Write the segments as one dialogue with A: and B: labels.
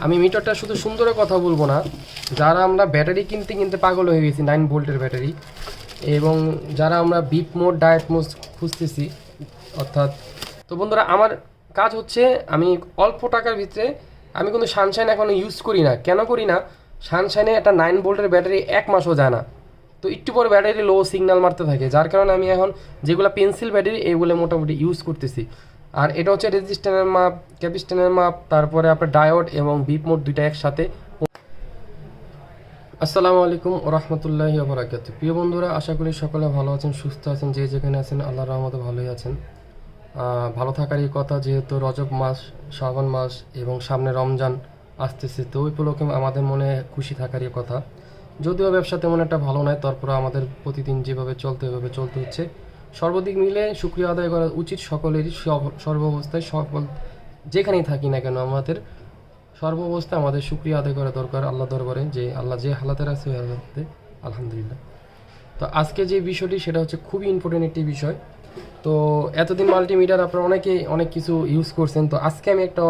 A: আমি মিটারটা শুধু সুন্দরের কথা বলবো না, যারা আমরা ব্যাটারি কিনতে কিনতে পাগল হয়ে গেছি 9 ভোল্টের ব্যাটারি, এবং যারা আমরা বিপ মোড ডায়েট মোড খুঁজতেছি অর্থাৎ। তো বন্ধুরা, আমার কাজ হচ্ছে আমি অল্প টাকার ভিতরে, আমি কিন্তু সানশাইন এখন ইউজ করি না। কেন করি না? সানশাইনে একটা 9 ভোল্টের ব্যাটারি 1 মাসও যায় না, তো একটু পরে ব্যাটারি লো সিগন্যাল মারতে থাকে, যার কারণে আমি এখন যেগুলো পেন্সিল ব্যাটারি এগুলো মোটামুটি ইউজ করতেছি। আর এটা হচ্ছে রেজিস্ট্যান্সের মাপ, ক্যাপাসিট্যান্সের মাপ, তারপরে আপনার ডায়োড এবং বিপ মোড দুইটা একসাথে। আসসালামু আলাইকুম ওয়া রাহমাতুল্লাহি ওয়া বারাকাতুহু। প্রিয় বন্ধুরা, আশা করি সকলে ভালো আছেন, সুস্থ আছেন, যে যেখানে আছেন আল্লাহর রহমতে ভালোই আছেন। ভালো থাকারই কথা, যেহেতু রজব মাস, শ্রাবণ মাস এবং সামনে রমজান আসতেছে, তো ওই উপলক্ষে আমাদের মনে খুশি থাকারই কথা। যদিও ব্যবসা তেমন একটা ভালো নয়, তারপরে আমাদের প্রতিদিন যেভাবে চলতে হবে চলতে হচ্ছে। সর্বদিক মিলে শুকরিয়া আদায় করা উচিত সকলেরই, সর্বাবস্থায় সকল যেখানেই থাকি না কেন আমাদের সর্বাবস্থায় আমাদের শুকরিয়া আদায় করা দরকার আল্লাহ দরবারে, যে আল্লাহ যে হালাতে রাখছে ওই হালাতে আলহামদুলিল্লাহ। তো আজকে যে বিষয়টি সেটা হচ্ছে খুবই ইম্পর্টেন্ট একটি বিষয়। তো এতদিন মাল্টিমিটার আপনারা অনেক কিছু ইউজ করছেন, তো আজকে আমি একটা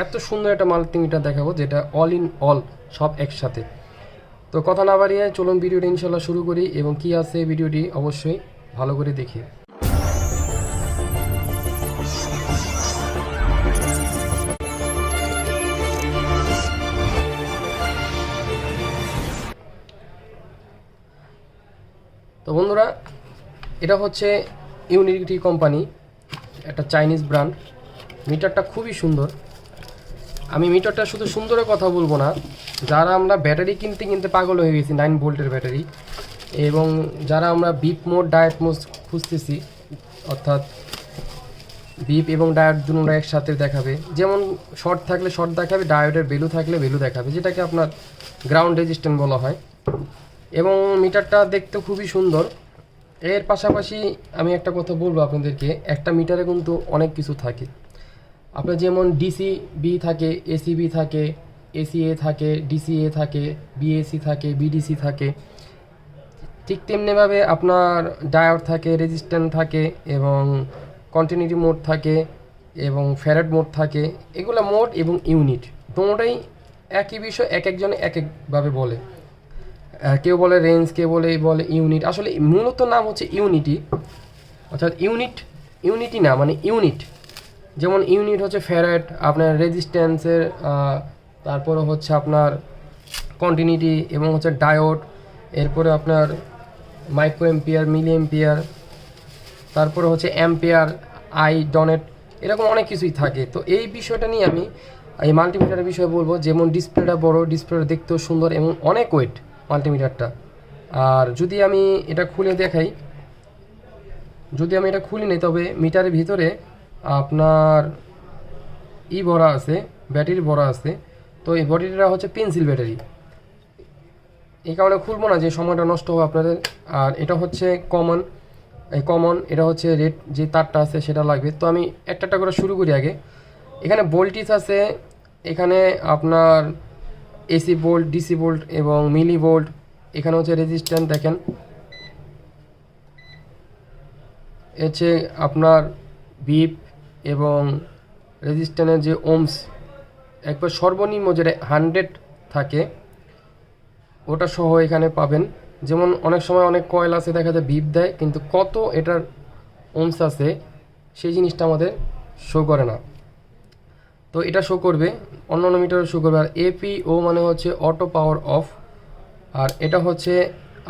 A: এত সুন্দর একটা মাল্টিমিটার দেখাবো যেটা অল ইন অল, সব একসাথে। তো কথা না বাড়িয়ে চলুন ভিডিওটি ইনশাল্লাহ শুরু করি, এবং কি আছে ভিডিওটি অবশ্যই ভালো করে দেখি। তো বন্ধুরা, এটা হচ্ছে ইউনি-ট কোম্পানি, একটা চাইনিজ ব্র্যান্ড। মিটারটা খুবই সুন্দর। আমি মিটারটা শুধু সুন্দরের কথা বলবো না, যারা আমরা ব্যাটারি কিনতে কিনতে পাগল হয়ে গেছি 9 ভোল্টের ব্যাটারি, এবং যারা আমরা বিপ মোড ডায়েট মোড খুঁজতেছি অর্থাৎ বিপ এবং ডায়োড দুটোটা একসাথে দেখাবে, যেমন শর্ট থাকলে শর্ট দেখাবে, ডায়োডের ভ্যালু থাকলে ভ্যালু দেখাবে, যেটাকে আপনার গ্রাউন্ড রেজিস্ট্যান্স বলা হয়। এবং মিটারটা দেখতে খুবই সুন্দর। এর পাশাপাশি আমি একটা কথা বলবো আপনাদেরকে, একটা মিটারে কিন্তু অনেক কিছু থাকে। আপনার যেমন ডিসি বি থাকে, এসি বি থাকে, এসিএ থাকে, ডিসিএ থাকে, বিএসি থাকে, বিডিসি থাকে। ঠিক তেমনিভাবে আপনার ডায়োড থাকে, রেজিস্ট্যান্স থাকে, এবং কন্টিনিউটি মোড থাকে, এবং ফ্যারাড মোড থাকে। এগুলো মোড এবং ইউনিট দুটোটাই একই বিষয়, এক একজনে এক একভাবে বলে। কেউ বলে রেঞ্জ, কেউ বলে ইউনিট। আসলে মূলত নাম হচ্ছে ইউনিটি, অর্থাৎ ইউনিটি না, মানে ইউনিট। যেমন ইউনিট হচ্ছে ফ্যারাড, আপনার রেজিস্ট্যান্সের, তারপরে হচ্ছে আপনার কন্টিনিউটি, এবং হচ্ছে ডায়োড, এরপরে আপনার মাইক্রো এম্পিয়ার, মিলি এম্পিয়ার, তারপরে হচ্ছে অ্যাম্পিয়ার, আই ডনেট, এরকম অনেক কিছুই থাকে। তো এই বিষয়টা নিয়ে আমি এই মাল্টিমিটারের বিষয়ে বলবো। যেমন ডিসপ্লেটা বড়, ডিসপ্লেটা দেখতেও সুন্দর, এবং অনেক ওয়েট মাল্টিমিটারটা। আর যদি আমি এটা খুলে দেখাই, যদি আমি এটা খুলি নিই, তবে মিটারের ভিতরে আপনার ভরা আছে, ব্যাটারি ভরা আছে। তো এই ব্যাটারিটা হচ্ছে পেন্সিল ব্যাটারি, এই কারণে খুলবো না যে সময়টা নষ্ট হবে আপনাদের। আর এটা হচ্ছে কমন, এটা হচ্ছে রেড যে তারটা আছে সেটা লাগবে। তো আমি একটা করে শুরু করি আগে। এখানে ভোল্টেজ আছে, এখানে আপনার এসি ভোল্ট, ডিসি ভোল্ট এবং মিলি ভোল্ট। এখানে হচ্ছে রেজিস্ট্যান্স দেখেন, হচ্ছে আপনার বিপ এবং রেজিস্ট্যান্সের যে ওমস, একবার সর্বনিম্ন যেটা 100 থাকে ওটা সহ এখানে পাবেন। যেমন অনেক সময় অনেক কয়েল আছে দেখা যায় বিপ দেয়, কিন্তু কত এটার ওমস আছে সেই জিনিসটা আমাদের শো করে না। তো এটা শো করবে, অন্য মিটারে শো করবে। আর এপিও মানে হচ্ছে অটো পাওয়ার অফ। আর এটা হচ্ছে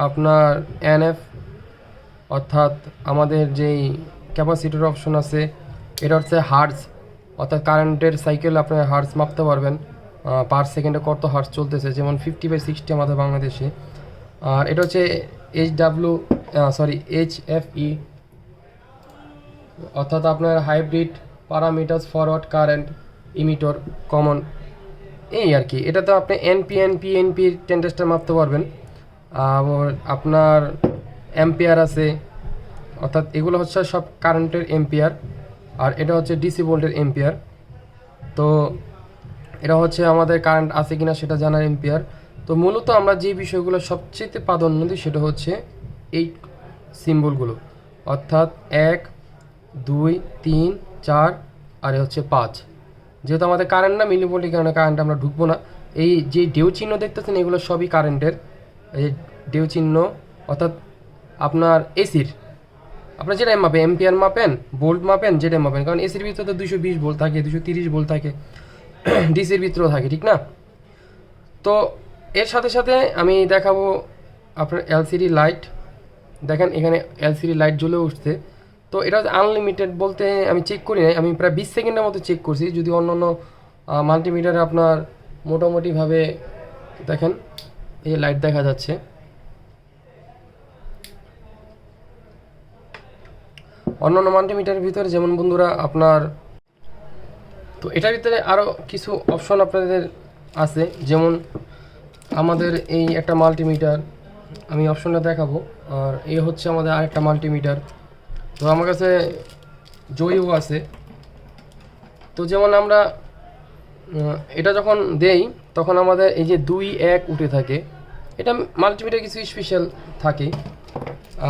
A: আপনার এনএফ, অর্থাৎ আমাদের যেই ক্যাপাসিটর অপশন আছে, এটা হচ্ছে হার্টজ, অর্থাৎ কারেন্টের সাইকেল আপনার হার্টজ মাপতে পারবেন, পার সেকেন্ডে কত হার্টজ চলতেছে, যেমন 50/60 আমাদের বাংলাদেশে। আর এটা হচ্ছে এইচএফই, অর্থাৎ আপনার hybrid parameters forward current emitter common, এই আর কি। এটা তো আপনি এনপি টেন্ডেস্টার মাপতে পারবেন। আর আপনার অ্যাম্পিয়ার আছে, অর্থাৎ এগুলো হচ্ছে সব কারেন্টের এম্পিয়ার। আর এটা হচ্ছে ডিসি ভোল্টের এম্পিয়ার। তো এটা হচ্ছে আমাদের কারেন্ট আছে কিনা সেটা জানার এম্পিয়ার। তো মূলত আমরা যে বিষয়গুলো সবচেয়ে প্রাধান্য দিই সেটা হচ্ছে এই সিম্বলগুলো, অর্থাৎ 1, 2, 3, 4 আর হচ্ছে 5। যেহেতু আমাদের কারেন্ট না, মিলি ভোল্টের কারণে কারেন্ট আমরা ঢুকবো না। এই যে ঢেউ চিহ্ন দেখতেছেন এগুলো সবই কারেন্টের, এই ঢেউ চিহ্ন অর্থাৎ আপনার এসির, আপনার যেটা মাপেন, এম্পিয়ার মাপেন, ভোল্ট মাপেন, যেটা মাপেন, কারণ এসির ভিতরে তো 220 ভোল্ট থাকে, 230 ভোল্ট থাকে, ডিসির ভিতরেও থাকে, ঠিক না? তো এর সাথে সাথে আমি দেখাবো আপনার এলসিডি লাইট। দেখেন এখানে এলসিডি লাইট জ্বলে উঠছে। তো এটা আনলিমিটেড বলতে আমি চেক করি নাই, আমি প্রায় 20 সেকেন্ডের মতো চেক করছি, যদি অন্য অন্য মাল্টিমিটারে আপনার মোটামুটিভাবে দেখেন এই লাইট দেখা যাচ্ছে। অন্য অন্য মাল্টিমিটারের ভিতরে যেমন বন্ধুরা আপনার, তো এটার ভিতরে আরও কিছু অপশন আপনাদের আছে, যেমন আমাদের এই একটা মাল্টিমিটার, আমি অপশনটা দেখাবো। আর এই হচ্ছে আমাদের আরেকটা মাল্টিমিটার। তো আমার কাছে জয়ও আছে। তো যেমন আমরা এটা যখন দেই তখন আমাদের এই যে 2-1 উঠে থাকে, এটা মাল্টিমিটার কিছু স্পেশাল থাকে।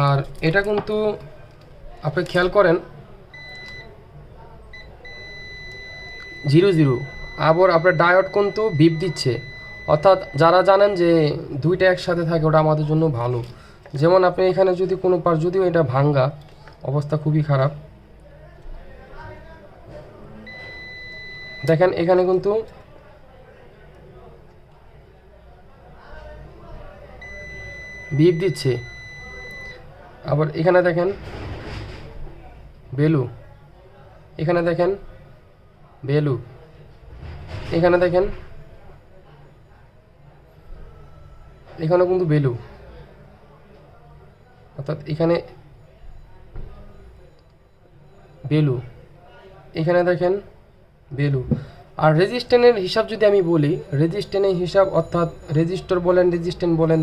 A: আর এটা কিন্তু আপনি খেয়াল করেন 0-0, আবার আপনার ডায়োড কিন্তু বিপ দিচ্ছে, অর্থাৎ যারা জানেন যে দুইটা একসাথে থাকে ওটা আমাদের জন্য ভালো। যেমন আপনি এখানে যদি কোনো পার, যদিও এটা ভাঙ্গা অবস্থা, খুবই খারাপ, দেখেন এখানে কিন্তু বিপ দিচ্ছে। আবার এখানে দেখেন বেলু, এখানে দেখেন বেলু, এখানে দেখেন, এখানেও কিন্তু বেলু, অর্থাৎ এখানে বেলু, এখানে দেখেন বেলু। আর রেজিস্ট্যান্টের হিসাব যদি আমি বলি, রেজিস্ট্যান্টের হিসাব অর্থাৎ রেজিস্টর বলেন, রেজিস্ট্যান্ট বলেন,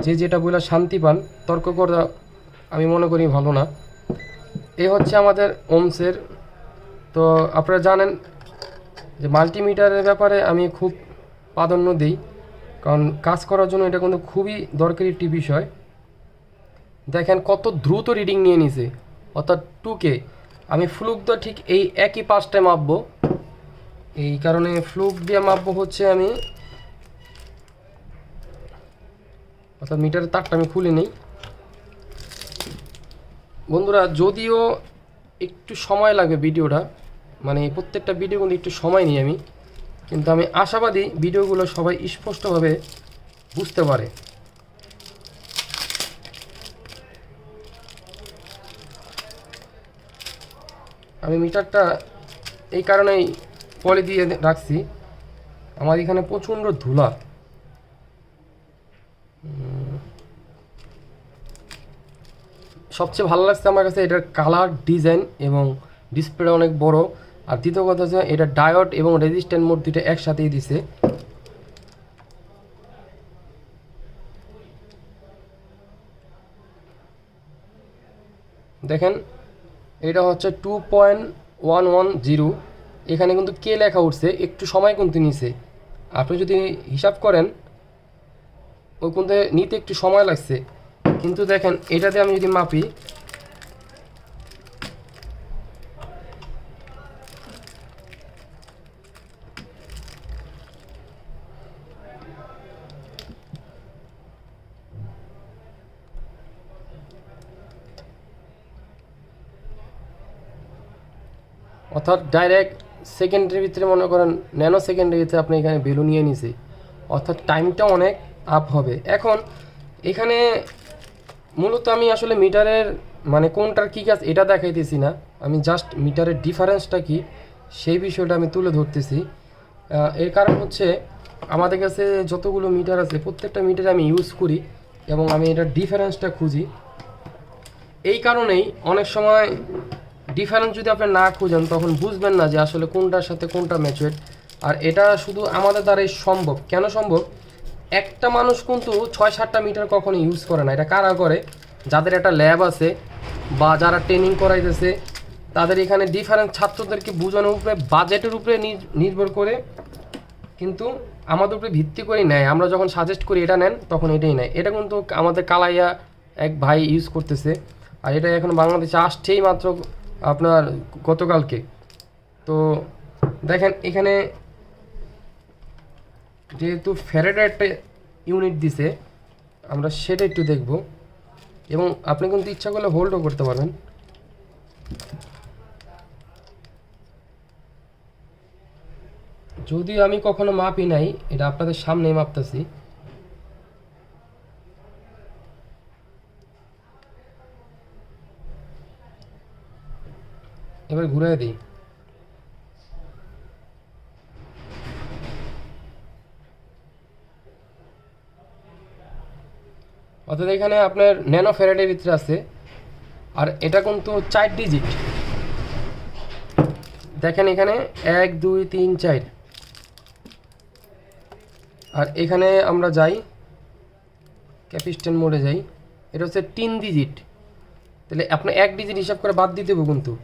A: যে যেটা বলে শান্তি পান, তর্ক করা আমি মনে করি ভালো না। এই হচ্ছে আমাদের ওমসের। তো আপনারা জানেন যে মাল্টিমিটারের ব্যাপারে আমি খুব প্রাধান্য দিই, কারণ কাজ করার জন্য এটা কিন্তু খুবই দরকারি একটি বিষয়। দেখেন কত দ্রুত রিডিং নিয়ে নিছে, অর্থাৎ 2K। আমি ফ্লুক তো ঠিক এই একই পাঁচটায় মাপবো, এই কারণে ফ্লুক দিয়ে মাপবো হচ্ছে আমি, অর্থাৎ মিটারের তারটা আমি খুলে নিই। বন্ধুরা যদিও একটু সময় লাগবে ভিডিওটা, মানে প্রত্যেকটা ভিডিও কিন্তু একটু সময় নিই আমি, কিন্তু আমি আশাবাদী ভিডিওগুলো সবাই স্পষ্টভাবে বুঝতে পারে। আমি মিটারটা এই কারণেই পলি দিয়ে রাখছি, আমার এখানে প্রচণ্ড ধুলা। সবচেয়ে ভালো লাগছে আমার কাছে এটার কালার, ডিজাইন এবং ডিসপ্লে অনেক বড়। আর দ্বিতীয় কথা হচ্ছে এটা ডায়োড এবং রেজিস্ট্যান্ট মোড দুটো একসাথেই দিছে। দেখেন এটা হচ্ছে 2.110, এখানে কিন্তু কে লেখা উঠছে, একটু সময় কিন্তু নিছে। আপনি যদি হিসাব করেন ওই কিন্তু নিতে একটু সময় লাগছে, কিন্তু দেখেন এটাতে আমি যদি মাপি, অর্থাৎ ডাইরেক্ট সেকেন্ডের ভিতরে মনে করেন ন্যানো সেকেন্ডের ভিতরে আপনি এখানে ভ্যালু নিয়ে নিছে, অর্থাৎ টাইমটা অনেক আপ হবে। এখন এখানে মূলত আমি আসলে মিটারের মানে কোনটার কী কাজ এটা দেখাইতেছি না, আমি জাস্ট মিটারের ডিফারেন্সটা কি সেই বিষয়টা আমি তুলে ধরতেছি। এর কারণ হচ্ছে আমাদের কাছে যতগুলো মিটার আছে প্রত্যেকটা মিটারে আমি ইউজ করি এবং আমি এটার ডিফারেন্সটা খুঁজি। এই কারণেই অনেক সময় ডিফারেন্স যদি আপনি না খুঁজেন তখন বুঝবেন না যে আসলে কোনটার সাথে কোনটা ম্যাচুয়েট। আর এটা শুধু আমাদের দ্বারাই সম্ভব। কেন সম্ভব? একটা মানুষ কিন্তু 6-7টা মিটার কখনো ইউজ করে না। এটা কারা করে? যাদের একটা ল্যাব আছে বা যারা ট্রেনিং করাইতেছে তাদের এখানে ডিফারেন্স ছাত্রদেরকে বোঝানোর উপরে বাজেটের উপরে নির্ভর করে, কিন্তু আমাদের উপরে ভিত্তি করেই নেয়। আমরা যখন সাজেস্ট করি এটা নেন তখন এটাই নেয়। এটা কিন্তু আমাদের কালাইয়া এক ভাই ইউজ করতেছে, আর এটা এখন বাংলাদেশে আসছেই মাত্র আপনার গতকালকে। তো দেখেন এখানে যেহেতু ফ্যারাডে একটা ইউনিট দিছে, আমরা সেটা একটু দেখব। এবং আপনি কিন্তু ইচ্ছা করলে হোল্ডও করতে পারবেন। যদিও আমি কখনো মাপি নাই, এটা আপনাদের সামনেই মাপতেছি। এবার ঘুরাই দিই। অর্থাৎ এখানে আপনার ন্যানো ফ্যারাডের ভিতরে আছে, আর এটা কিন্তু 4 ডিজিট। দেখেন এখানে 1 2 3 4, আর এখানে আমরা যাই ক্যাপিস্টন মোডে যাই, এটা হচ্ছে 3 ডিজিট। তাহলে আপনি 1 ডিজিট হিসাব করে বাদ দিতে হবে কিন্তু।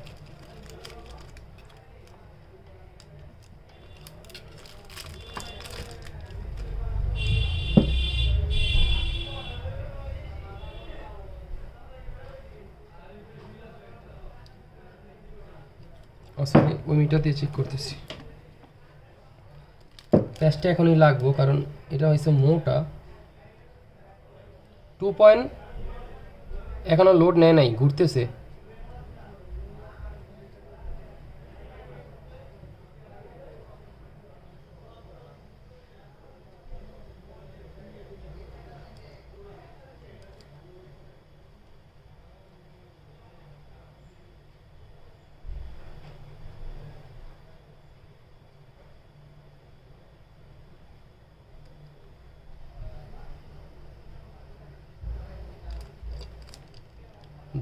A: সরি, ওই মিটার দিয়ে চেক করতেছি। প্যাচটা এখনই লাগবো, কারণ এটা হয়েছে মোটা। 2 পয়েন্ট এখনো লোড নেয় নাই, ঘুরতেছে।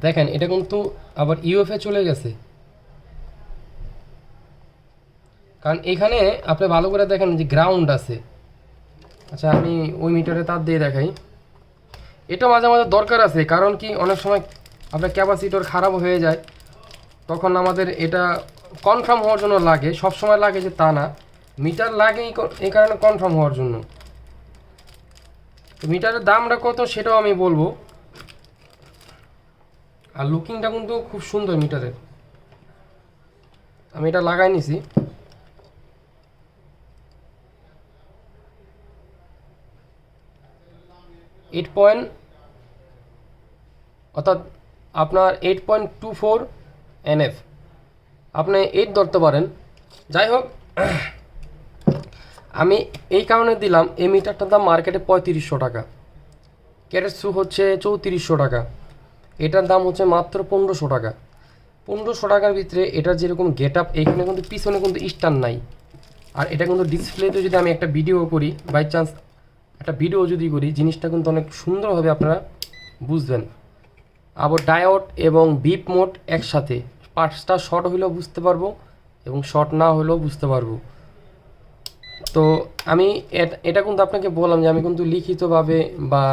A: দেখেন এটা কিন্তু আবার ইউএফএ চলে গেছে, কারণ এখানে আপনি ভালো করে দেখেন যে গ্রাউন্ড আছে। আচ্ছা, আমি ওই মিটারে তার দিয়ে দেখাই। এটা মাঝে মাঝে দরকার আছে, কারণ কি অনেক সময় আপনার ক্যাপাসিটর খারাপ হয়ে যায়, তখন আমাদের এটা কনফার্ম হওয়ার জন্য লাগে। সব সময় লাগে যে তা না, মিটার লাগে এই কারণে কনফার্ম হওয়ার জন্য। তো মিটারের দামটা কত সেটাও আমি বলবো। আর লুকিংটা কিন্তু খুব সুন্দর মিটারের। আমি এটা লাগাই নিছি। অর্থাৎ আপনার 8.24 NF, আপনি 8 ধরতে পারেন। যাই হোক, আমি এই কারণে দিলাম, এই মিটারটার দাম মার্কেটে 3500 টাকা, কেরেটসু হচ্ছে 3400 টাকা, এটার দাম হচ্ছে মাত্র 1500 টাকা। 1500 টাকার ভিতরে এটার যেরকম গেট আপ, এখানে কিন্তু পিছনে কিন্তু স্ট্যান্ড নাই। আর এটা কিন্তু ডিসপ্লেতে যদি আমি একটা ভিডিও করি, বাই চান্স একটা ভিডিও যদি করি, জিনিসটা কিন্তু অনেক সুন্দরভাবে আপনারা বুঝবেন। আবার ডায়োড এবং বিপ মোড একসাথে, পাঁচটা শর্ট হইলেও বুঝতে পারবো এবং শর্ট না হলেও বুঝতে পারবো। তো আমি এটা কিন্তু আপনাকে বললাম যে আমি কিন্তু লিখিতভাবে বা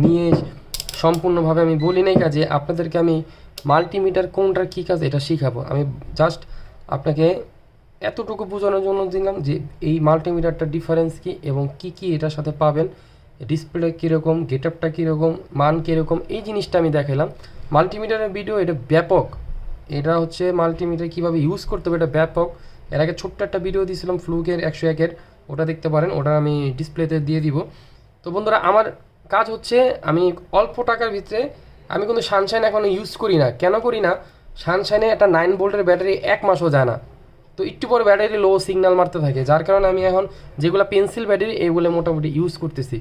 A: নিয়ে সম্পূর্ণভাবে আমি বলি নাই কাজে আপনাদেরকে আমি মাল্টিমিটার কোনটার কী কাজ এটা শিখাবো। আমি জাস্ট আপনাকে এতটুকু বোঝানোর জন্য দিলাম যে এই মাল্টিমিটারটার ডিফারেন্স কী এবং কি কি এটার সাথে পাবেন, ডিসপ্লে কীরকম, গেট আপটা কীরকম, মান কীরকম, এই জিনিসটা আমি দেখালাম। মাল্টিমিটারের ভিডিও এটা ব্যাপক, এটা হচ্ছে মাল্টিমিটার কীভাবে ইউজ করতে হবে এটা ব্যাপক। এর আগে ছোট্ট একটা ভিডিও দিয়েছিলাম ফ্লুকের 101-এর, ওটা দেখতে পারেন, ওটা আমি ডিসপ্লেতে দিয়ে দিব। তো বন্ধুরা, আমার কাজ হচ্ছে আমি অল্প টাকার ভিতরে, আমি কিন্তু সানশাইন এখন ইউজ করি না। কেন করি না? সানশাইনে একটা 9 ভোল্টের ব্যাটারি 1 মাসও যায় না, তো একটু পরে ব্যাটারি লো সিগন্যাল মারতে থাকে, যার কারণে আমি এখন যেগুলো পেন্সিল ব্যাটারি এইগুলো মোটামুটি ইউজ করতেছি।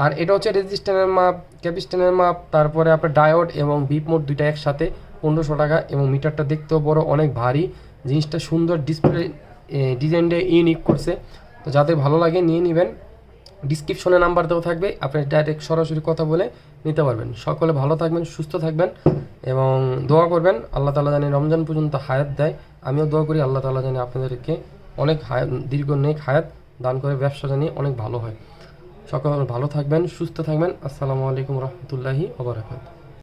A: আর এটা হচ্ছে রেজিস্ট্যান্সের মাপ, ক্যাপিস্টনের মাপ, তারপরে আপনার ডায়োড এবং বিপ মোড দুইটা একসাথে 1500 টাকা। এবং মিটারটা দেখতেও বড়, অনেক ভারী, জিনিসটা সুন্দর, ডিসপ্লে ডিজাইনটা ইউনিক করছে। তো যাদের ভালো লাগে নিয়ে নেবেন, ডিসক্রিপশনে নাম্বার দেওয়া থাকবে, আপনি ডাইরেক্ট সরাসরি কথা বলে নিতে পারবেন। সকলে ভালো থাকবেন, সুস্থ থাকবেন এবং দোয়া করবেন আল্লাহ তাআলা জানি রমজান পর্যন্ত হায়াত দেয়। আমিও দোয়া করি আল্লাহ তাআলা জানি আপনাদেরকে অনেক দীর্ঘ নেক হায়াত দান করে, ব্যবসা জানি অনেক ভালো হয়। সকলে ভালো থাকবেন, সুস্থ থাকবেন। আসসালামু আলাইকুম রহমতুল্লাহি ওয়া বারাকাতুহু।